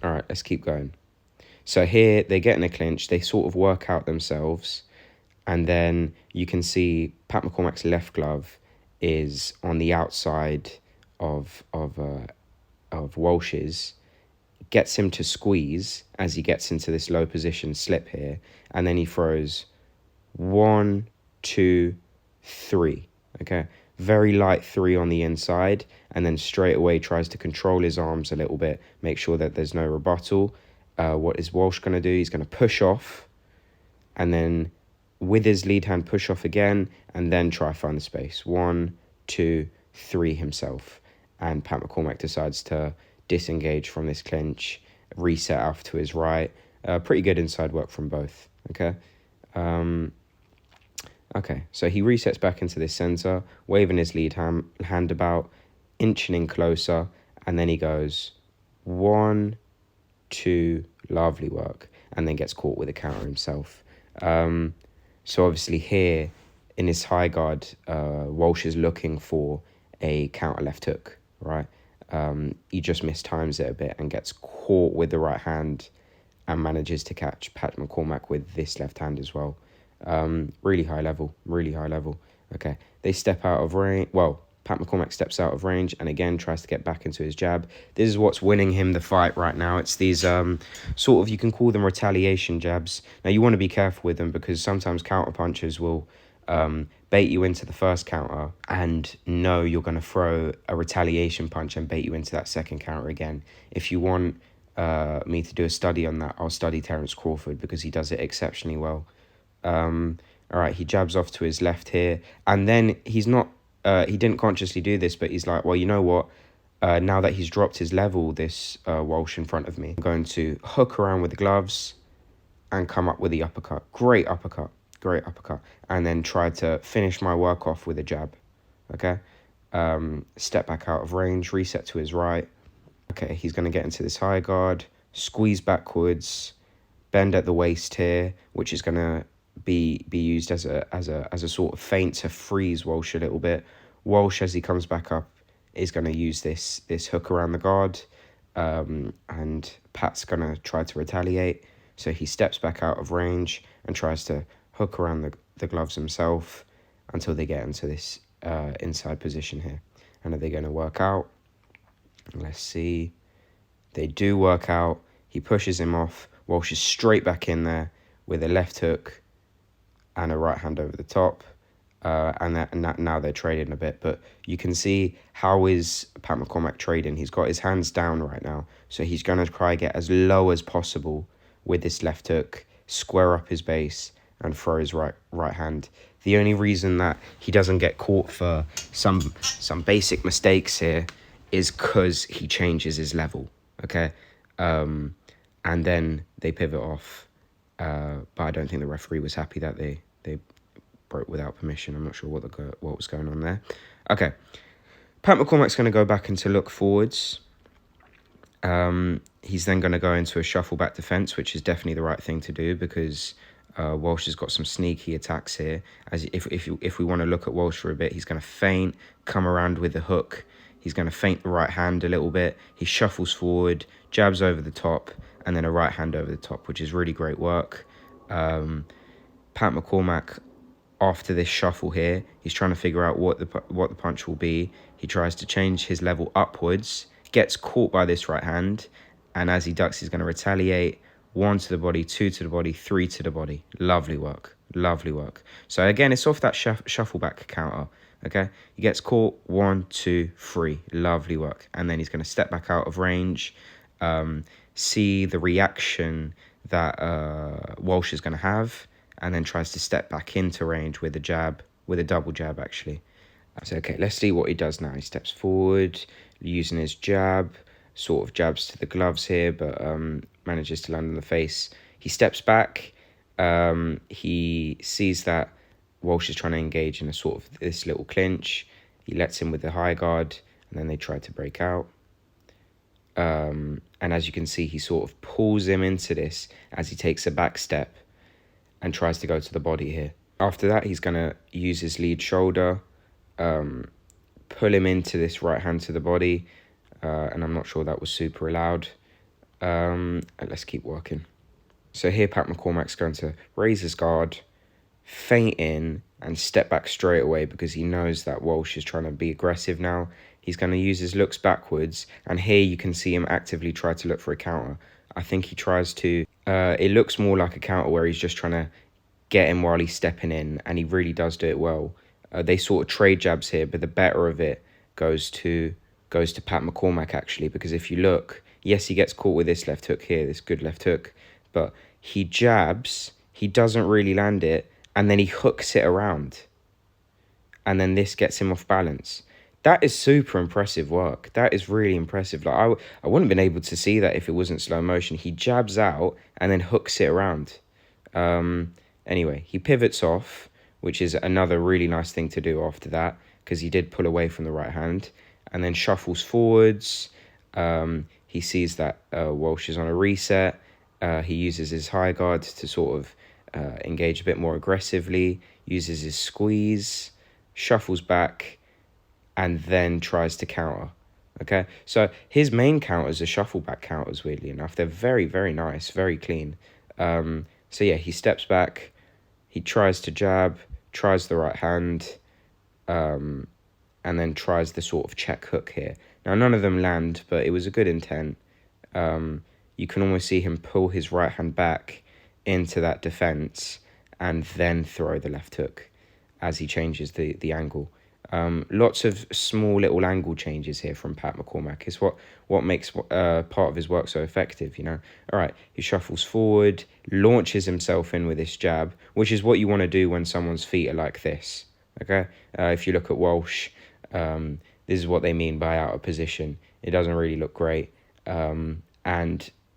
All right, let's keep going. So here they get in a clinch, they sort of work out themselves, and then you can see Pat McCormack's left glove is on the outside of Walsh's, gets him to squeeze as he gets into this low position slip here, and then he throws 1, 2, 3. Okay, very light 3 on the inside, and then straight away tries to control his arms a little bit, make sure that there's no rebuttal. What is Walsh going to do? He's going to push off, and then with his lead hand push off again, and then try find the space. 1, 2, 3 himself. And Pat McCormack decides to disengage from this clinch, reset off to his right. Pretty good inside work from both. Okay. Okay, so he resets back into this center, waving his lead hand about, inching in closer, and then he goes 1, 2, lovely work, and then gets caught with a counter himself. So obviously here in this high guard, Walsh is looking for a counter left hook, right? He just mistimes it a bit and gets caught with the right hand and manages to catch Pat McCormack with this left hand as well. Really high level. Okay, they step out of range. Well, Pat McCormack steps out of range and again tries to get back into his jab. This is what's winning him the fight right now. It's these sort of, you can call them retaliation jabs. Now you want to be careful with them because sometimes counter punchers will bait you into the first counter and know you're going to throw a retaliation punch and bait you into that second counter again. If you want me to do a study on that, I'll study Terence Crawford because he does it exceptionally well. All right, he jabs off to his left here, and then he's not, he didn't consciously do this, but he's like, well, you know what, now that he's dropped his level, this Walsh in front of me, I'm going to hook around with the gloves and come up with the uppercut. Great uppercut, and then try to finish my work off with a jab, okay? Step back out of range, reset to his right. Okay, he's going to get into this high guard, squeeze backwards, bend at the waist here, which is going to be used as a sort of feint to freeze Walsh a little bit. Walsh, as he comes back up, is going to use this hook around the guard, and Pat's going to try to retaliate. So he steps back out of range and tries to hook around the gloves himself until they get into this inside position here. And are they going to work out? Let's see. They do work out. He pushes him off. Walsh is straight back in there with a left hook and a right hand over the top. Now they're trading a bit. But you can see how is Pat McCormack trading. He's got his hands down right now. So he's going to try to get as low as possible with this left hook, square up his base, and throw his right hand. The only reason that he doesn't get caught for some basic mistakes here is because he changes his level, okay? And then they pivot off. But I don't think the referee was happy that they broke without permission. I'm not sure what was going on there. Okay, Pat McCormack's going to go back into look forwards. He's then going to go into a shuffle back defense, which is definitely the right thing to do because Walsh has got some sneaky attacks here. As if we want to look at Walsh for a bit, he's going to feint, come around with the hook. He's going to feint the right hand a little bit. He shuffles forward, jabs over the top, and then a right hand over the top, which is really great work. Pat McCormack, after this shuffle here, he's trying to figure out what the punch will be. He tries to change his level upwards, gets caught by this right hand, and as he ducks, he's going to retaliate. 1 to the body, 2 to the body, 3 to the body. Lovely work. So again, it's off that shuffle back counter. Okay, he gets caught, 1, 2, 3, lovely work. And then he's going to step back out of range, see the reaction that Walsh is going to have, and then tries to step back into range with a jab, with a double jab actually. So okay, let's see what he does now. He steps forward, using his jab, sort of jabs to the gloves here, but manages to land on the face. He steps back, he sees that Walsh is trying to engage in a sort of this little clinch. He lets him with the high guard, and then they try to break out. And as you can see, he sort of pulls him into this as he takes a back step and tries to go to the body here. After that, he's going to use his lead shoulder, pull him into this right hand to the body, and I'm not sure that was super allowed. Let's keep working. So here Pat McCormack's going to raise his guard, feint in, and step back straight away because he knows that Walsh is trying to be aggressive now. He's going to use his looks backwards, and here you can see him actively try to look for a counter. I think he tries to... it looks more like a counter where he's just trying to get him while he's stepping in, and he really does do it well. They sort of trade jabs here, but the better of it goes to Pat McCormack, actually, because if you look, yes, he gets caught with this left hook here, this good left hook, but he jabs, he doesn't really land it, and then he hooks it around. And then this gets him off balance. That is super impressive work. That is really impressive. Like I wouldn't have been able to see that if it wasn't slow motion. He jabs out and then hooks it around. Anyway, he pivots off, which is another really nice thing to do after that, because he did pull away from the right hand, and then shuffles forwards. He sees that Walsh is on a reset. He uses his high guard to sort of engage a bit more aggressively, uses his squeeze, shuffles back, and then tries to counter. Okay, so his main counters are shuffle back counters, weirdly enough. They're very, very nice, very clean. So yeah, he steps back, he tries to jab, tries the right hand, and then tries the sort of check hook here. Now, none of them land, but it was a good intent. You can almost see him pull his right hand back into that defense and then throw the left hook as he changes the angle. Lots of small little angle changes here from Pat McCormack is what makes part of his work so effective, you know. All right, he shuffles forward, launches himself in with this jab, which is what you want to do when someone's feet are like this, okay? If you look at Walsh, this is what they mean by out of position. It doesn't really look great. And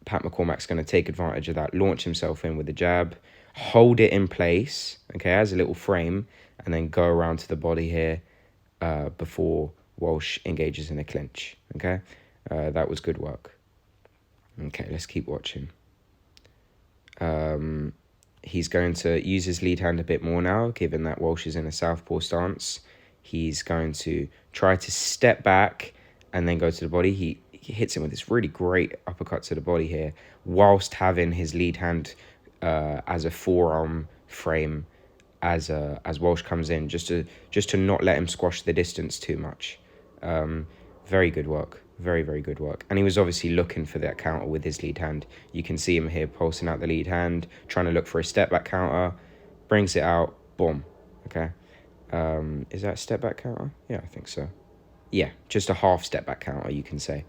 Pat McCormack's going to take advantage of that, launch himself in with the jab, hold it in place, okay, as a little frame, and then go around to the body here before Walsh engages in a clinch, okay? That was good work. Okay, let's keep watching. He's going to use his lead hand a bit more now, given that Walsh is in a southpaw stance. He's going to try to step back and then go to the body. He hits him with this really great uppercut to the body here, whilst having his lead hand as a forearm frame as Walsh comes in, just to not let him squash the distance too much. Very good work. Very, very good work. And he was obviously looking for that counter with his lead hand. You can see him here pulsing out the lead hand, trying to look for a step back counter, brings it out, boom. Okay. Is that a step back counter? Yeah, I think so. Yeah, just a half step back counter, you can say.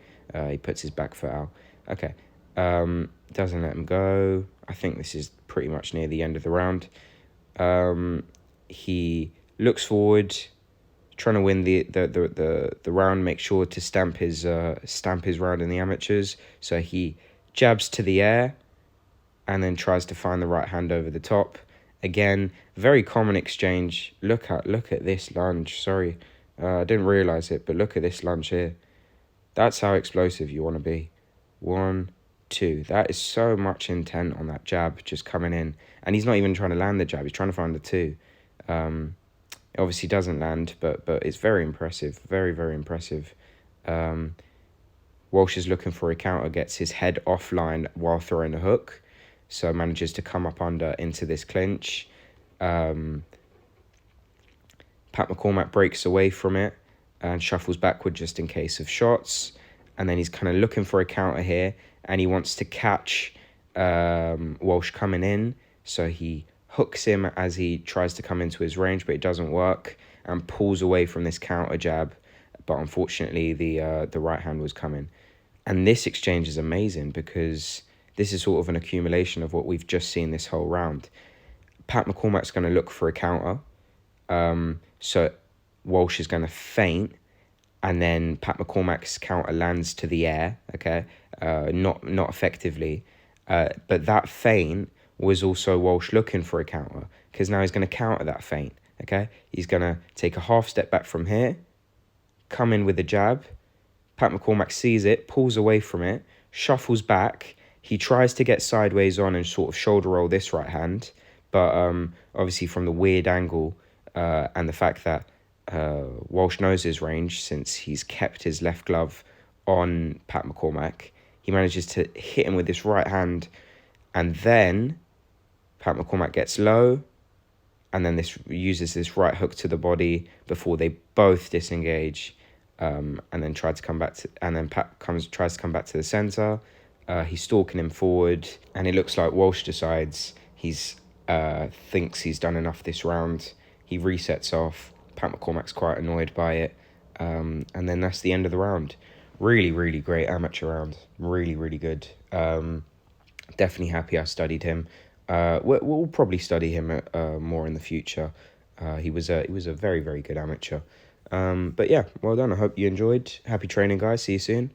He puts his back foot out. Okay. Doesn't let him go. I think this is pretty much near the end of the round. He looks forward, trying to win the round, make sure to stamp his round in the amateurs. So he jabs to the air and then tries to find the right hand over the top. Again, very common exchange. Look at this lunge. Sorry, I didn't realize it, but look at this lunge here. That's how explosive you want to be. 1, 2. That is so much intent on that jab just coming in. And he's not even trying to land the jab. He's trying to find the 2. It obviously doesn't land, but it's very impressive. Very, very impressive. Walsh is looking for a counter, gets his head offline while throwing a hook. So manages to come up under into this clinch. Pat McCormack breaks away from it and shuffles backward just in case of shots. And then he's kind of looking for a counter here, and he wants to catch Walsh coming in. So he hooks him as he tries to come into his range, but it doesn't work, and pulls away from this counter jab. But unfortunately, the right hand was coming. And this exchange is amazing because this is sort of an accumulation of what we've just seen this whole round. Pat McCormack's going to look for a counter. So Walsh is going to feint, and then Pat McCormack's counter lands to the air, okay? Not effectively. But that feint was also Walsh looking for a counter, because now he's going to counter that feint, okay? He's going to take a half step back from here, come in with a jab. Pat McCormack sees it, pulls away from it, shuffles back. He tries to get sideways on and sort of shoulder roll this right hand, but obviously from the weird angle and the fact that Walsh knows his range since he's kept his left glove on Pat McCormack, He manages to hit him with this right hand, and then Pat McCormack gets low, and then this uses this right hook to the body before they both disengage, and then tries to come back tries to come back to the center. He's stalking him forward, and it looks like Walsh decides thinks he's done enough this round. He resets off. Pat McCormack's quite annoyed by it, and then that's the end of the round. Really, really great amateur round. Really, really good. Definitely happy I studied him. We'll probably study him more in the future. He was a very, very good amateur. But yeah, well done. I hope you enjoyed. Happy training, guys. See you soon.